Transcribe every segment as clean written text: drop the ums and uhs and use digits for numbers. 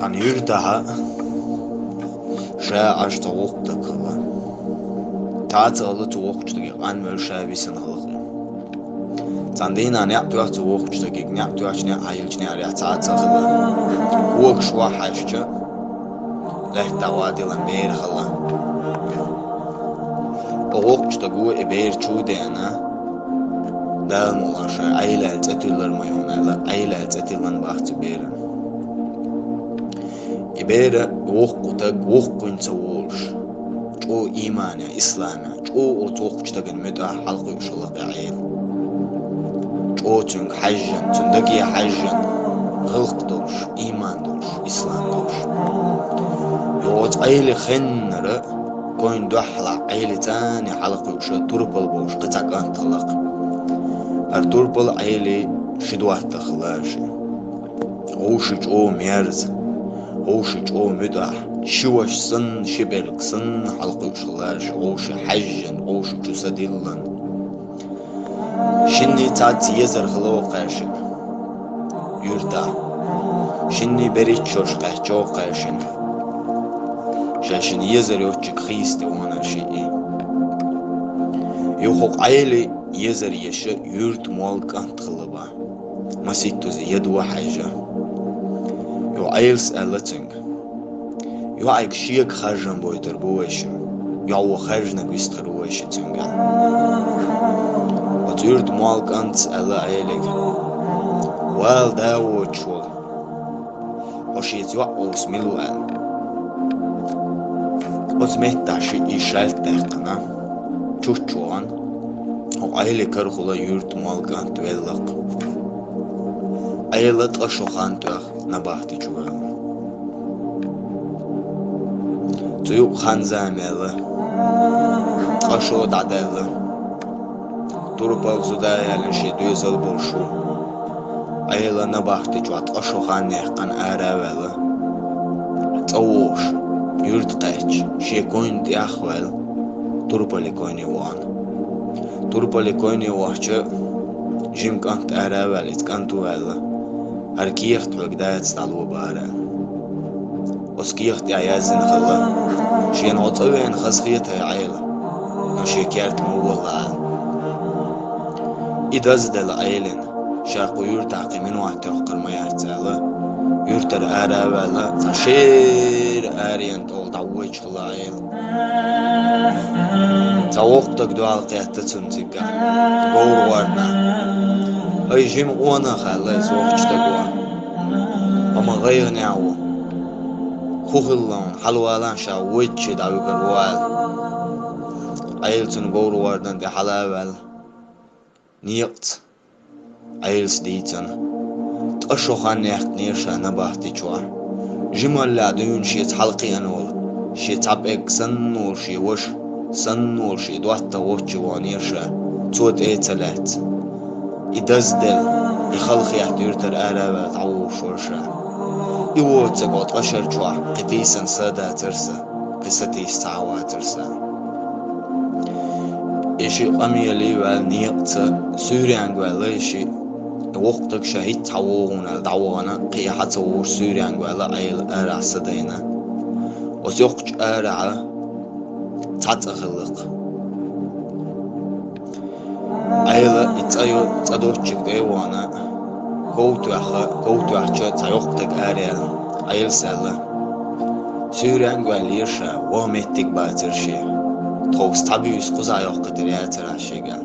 An yurdaha şa açta oqta kıla. Taat alı tu oqçtagi an mör şa bisin halqı. Zandina ne tu tu oqçtagi ne tu ne ayılç ne arya taat kıla. Oq şwa haşça. Lehta wadilan beer khala. Oqçtagi o eber çudena. Dalmular şa ayla tetiller mayonala ayla tetilman baxtı beer. İbere oqquta oqqunca olş. O imana, İslam'a, o toqçtagın müdah halqı uşulaq ayil. O tünk hajjan, tündagi hajjan, gılq doğuş, iman doğuş, İslam doğuş. Yoğut ayili xennara, koyun duhla ayili tani halqı uşu turbal boş, qıtaq antılaq. Ar turbal ayili şidvat tıxılaşı. Oşuç o merz. Oşuç o müdah, şivaşsın, şibelksin, halkı uşulaş, oşu hajjan, oşu cusadillan. Şimdi tat yezer hıla o karşın, yurda. Şimdi berit çoş kahçı o karşın. Şaşın yezer yokçuk Hristi ona şeyi. Yoxuk ayli yezer yeşi yurt mualk antılıba. Masittuzi yeduwa hajja. Yo ayıls elating. Yo ayk şiyek harjan boydur bu eşim. Yo o harjna güstür bu eşi tüngen. Ot yurt mualk ant ela aylik. Wal dawo çol. Hoşiyet yo os milu el. Ot mehtaşı işalt dehkana. Çuçuan. O aylik karhula yurt mualk ant vellak. Ayılat aşoğan tüğ nabahti çuğan. Tuyuk xanzameli, aşoğ dadeli. Turupal zudayalın şey düzel bolşu. Ayıla nabahti çuğat aşoğan nehkan araveli. Tavoş, yurt qayç, şey koyun diyahvel. Turupali koyni uan. Turupali koyni uahçı, jim kant aravelit kantu veli. Arkiyht وقدات تعلو بارا وسكيخت يا يازن خلا شين عطوين خسخيتها عيلة نشي كارت مولا إدازدل عيلن شاقو يرتعقي من واحد تحقر ما يحتالا يرتر آرا ولا تشير آريان تول دعويج خلا عيل توقتك دوال قيادة تنتقى قول وارنا أي جيم قوانا خلا يزوقش تقوى أما غير نعو خوخلان حلوالان شا وجه دعوك الروال أيلتن قول واردن دي حلاوال نيقت أيلس ديتن تأشوخان نيخت نيرشا نباحتي جوا جمال لعدون شي تحلقي أنول شي تعبك سنور شي وش سنور شي دوات وش وانيرشا تود ايه تلات إدازدل يخلق يحتيرتر آرابة تعوف ورشا يوتك وتقشر جوا قديسا سادا ترسا قصتيس تعوى ترسا إشي قمي لي والنيقت سوريان قوالا إشي وقتك شهيد تعوغونا دعوانا قيحة وور سوريان قوالا أيل آرع سدينا وتيقج آرع تتخلق أيلا إتأيو تدوتشك ديوانا كوتو أحجا تيوقتك آريال أيل سالا سوريان قواليرشا ومتك باترشي توقس تابيوس قزا يوقت رياتر عشيقا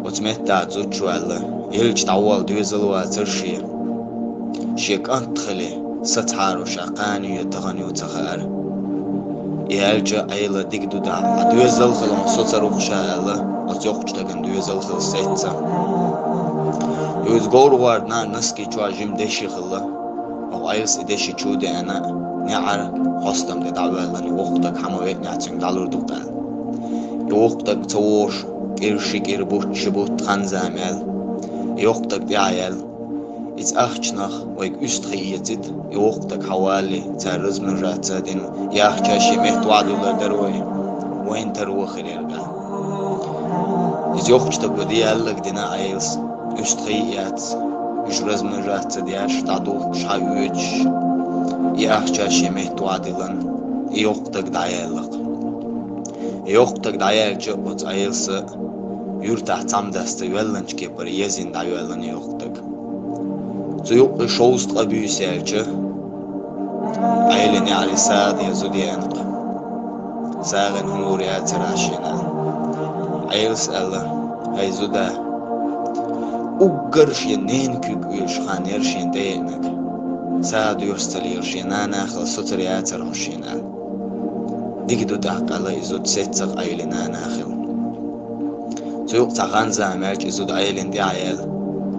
وتمتا زوجو ألا يلج تعوال دوزلو واترشي شيك أنت خلي ستحارو شاقاني يتغني وتخار يالجا أيلا ديك دودا دوزل خلون سوتروخ شالا أتيوقتك دوزل خل سيتسا يوز غور واردنا نسكي چوا جيم دشي خلا او ايلس دشي چودي انا نعر هستم دي دعوالني وقتك حمويت نعتين دالور دوقال وقتك توش قرشي قربوت شبوت خنزامل وقتك دي عيال إذ أخشناخ ويك أستخيتت وقتك حوالي تارز من راتادين ياخشاشي مهت وعدو لدروي وين تروخ اليرقال إذ يخشتك ودي قالك دينا عيلس أستخيات يجرز من رات دياش تعدو شايوج يأخشى شميت وعدلن يوقتك دعيالق يوقتك دعيال جبت أيلس يرتاح تعمدست يولنش كبر يزين دعيالن يوقتك زيوق شوست قبيو سالجه أيلني على ساد يزوديانق ساغن هنوريات راشينا أيلس الله هاي زودا أقرش ينين كيقويش خانيرش يندينك ساد يرستليرش ينانا خل ستريات راشينا ديكدو داق الله يزود ستق أيلنا ناخل زيوق تغان زامرك يزود أيلن دي عيال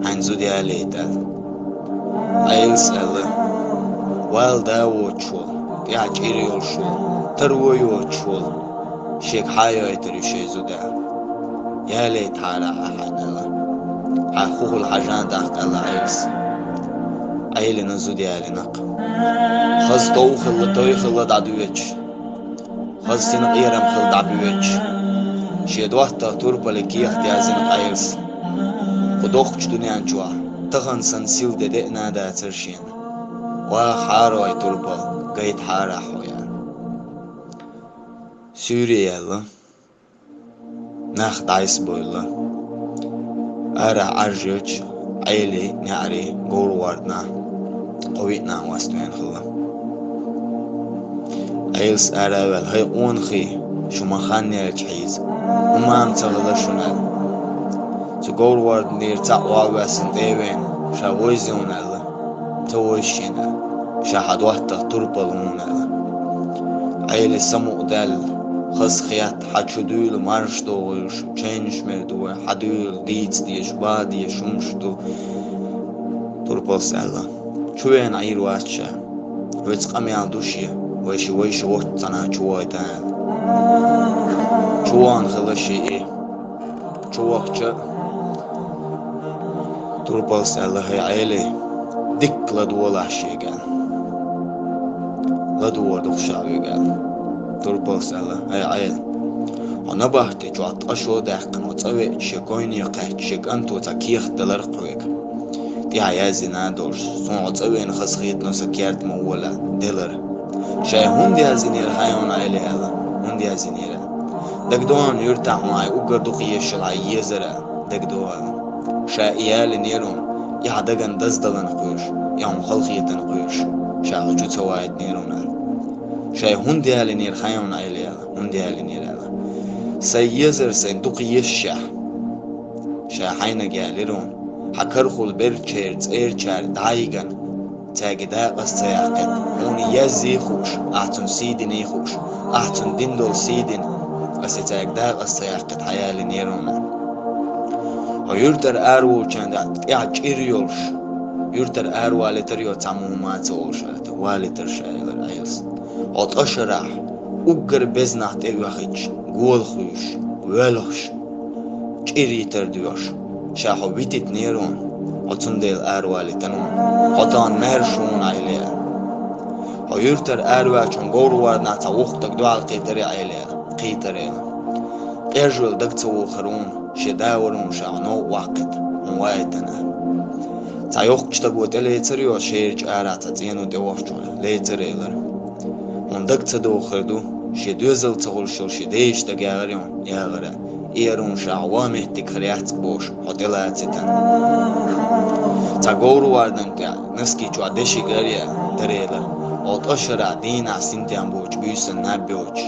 عين زودي عليتال أيلس الله والدا وچول يا جيريول شول تروي وچول شيك حايو يتري شي زودا يا ليت على حنا اخو الحاجان داق الله عيس ايلنا زودي علينق خز تو خل توي خل دعدويچ خز سن قيرم خل دعبويچ شي دوحتا توربلكي اختيازن عيس خدوخ دنيان جوا تغن سنسيل ددنا دا ترشين وحارو اي تربل قيد حارا حويا سوريا الله ناخ دايس بويلا ارا عرجج عيلي نعري قول واردنا قويتنا واستوين خلا عيلس ارا والهي اونخي شو ما خاني الجحيز وما امتغل شنال سو قول وارد نير تقوى واسن ديوين شاويزون الله تويشينا شاحد وحدة تربلونا عيل السمو دال خص خيات حدشدول مارش دوغيش چينش مردو حدول ديتس ديش بادي شمشتو تربلس الله شوين عير واتشا ويتقامي عندوشي ويش وقتنا شويتان شوان خلشي ايه شوقتشا تربلس الله هي عيلي ديك لدول عشيقان لدول دخشاويقان تربلس الله هي عيل أنا بحتي جوات أشو داقن وطوي شكوين يقاك شكان تو تاكيخ دلرقويق دي عيازي نادوش سون وطوي نخص خيط نوسا كيارت مولا دلر شاي هندي هزينير هايون عيلي الله هندي هزينير دقدوان يرتاح معي أقر دقيش العي يزرع دقدوان شاي إيالي نيرون يعدقن دزدلن قويش يوم خلقيتن قويش شاي جو توايد نيرون شاي هندي هالي نير خايون عيلي هندي هالي نير سيزر سندقيش شاي حين جالرون حكرخل برچرز ايرچار دايغن تاگدا قصياقت هوني يزي خوش احتن سيدن يخوش احتن دندل سيدن بس تاگدا قصياقت حيال نيرون ويرتر ارو چند يعجيريولش يرتر ارو والتريو تمومات اولشات والتر شايلر ايلس اتاشراح ugar beznaht evachich golkhush velhosh chiriter diyosh shaho bitit neron otundel arwalitanun qotan mershun ailea hoyurter arwachun gorwar na tawuqtak dual qitari ailea qitari ejul daqtu kharun shedawrun shano waqt muaytana tayuqchta gotele tsriyo shirj arata zenu dewoshchul leitreler وندق تدو خردو شدوزل تقول شو شديش تجاريون يا غرا إيرون شعوامه تكريات بوش هتلات تان تقولوا واردن كا نسكي شو عدشي غريا تريلا أو تأشر دين عسنتيان بوش بيسن نبيوش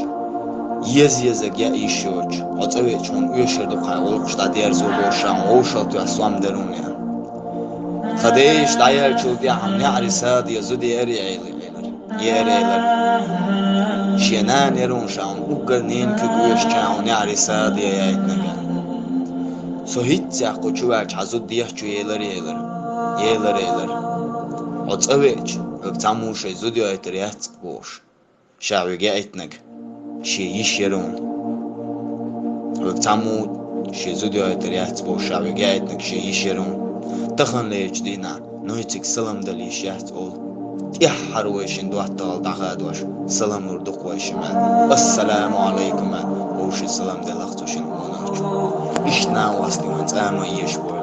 يزيزك يا إيشوش هتوي شون يشر دقاي ولقش تدير زوجوشام وشل تأسوام درونيا خديش داير شو دي عم نعرساد يزودي أريعيلي يريلر شينان يرون شاون وقرنين كقويش شاون يعرساد يايتنغا سو هيت ساقو چواج حزود ديح چو يلر وطويج اقتاموش يزود يايتر ياتق بوش شاوي يايتنغ شي يش يرون اقتامو شي يزود يايتر ياتق بوش شاوي يايتنغ شي يش يرون تخن ليج دينا نويتك سلام دليش ياتقول يحر ويشن دوحتال دعادوش سلام نردق ويشمان السلام عليكم وش السلام دلختوشن ونرجو إشنا واصلين أما يشبو